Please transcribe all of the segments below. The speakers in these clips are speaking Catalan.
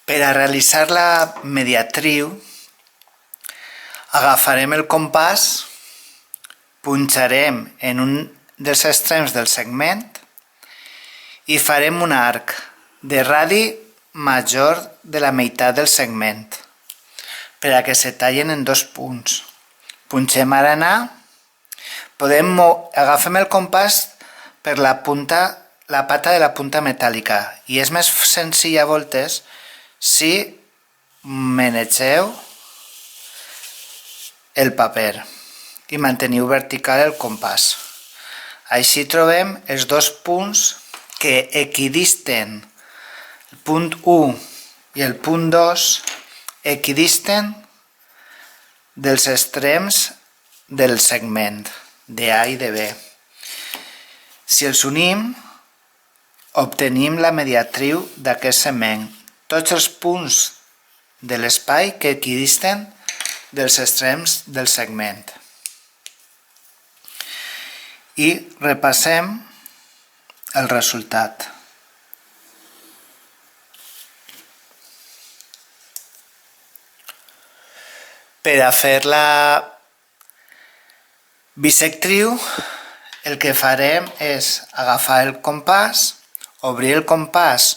Per a realitzar la mediatriu agafarem el compàs, punxarem en un dels extrems del segment i farem un arc de radi major de la meitat del segment per a que se tallen en dos punts. Punxem ara en A, agafem el compàs per la pata de la punta metàl·lica i és més senzill a voltes si manegeu el paper i manteniu vertical el compàs. Així trobem els dos punts que equidisten, el punt 1 i el punt 2 equidisten dels extrems del segment de A i de B. Si els unim, obtenim la mediatriu d'aquest segment. Tots els punts de l'espai que equidisten dels extrems del segment. I repassem el resultat. Per a fer la bisectriu, el que farem és agafar el compàs, obrir el compàs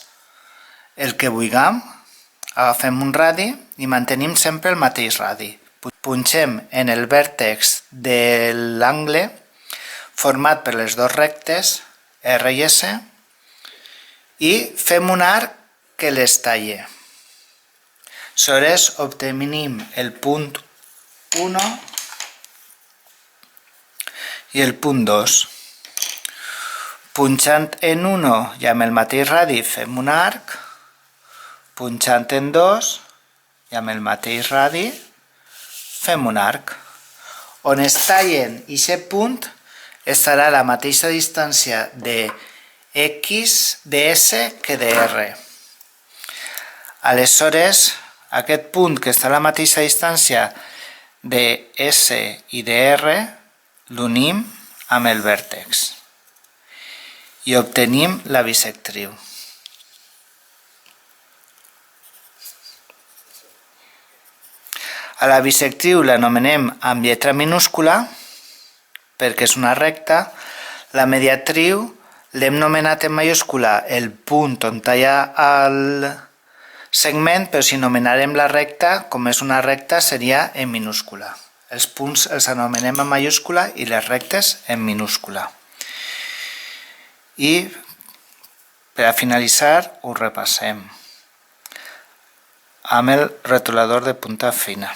el que vulguem, agafem un radi i mantenim sempre el mateix radi. Punxem en el vèrtex de l'angle format per les dues rectes R i S i fem un arc que les talle. Aleshores obtenim el punt 1 i el punt 2. Punxant en 1 i amb el mateix radi fem un arc, punxant en 2 i amb el mateix radi fem un arc. On es tallen aquest punt estarà a la mateixa distància de X de S que de R. Aleshores, aquest punt que està a la mateixa distància de S i de R l'unim amb el vèrtex i obtenim la bisectriu. A la bisectriu l'anomenem amb lletra minúscula perquè és una recta. La mediatriu l'hem nomenat en majúscula el punt on talla el segment, però si anomenarem la recta, com és una recta, seria en minúscula. Els punts els anomenem en majúscula i les rectes en minúscula. I per a finalitzar ho repassem amb el retolador de punta fina.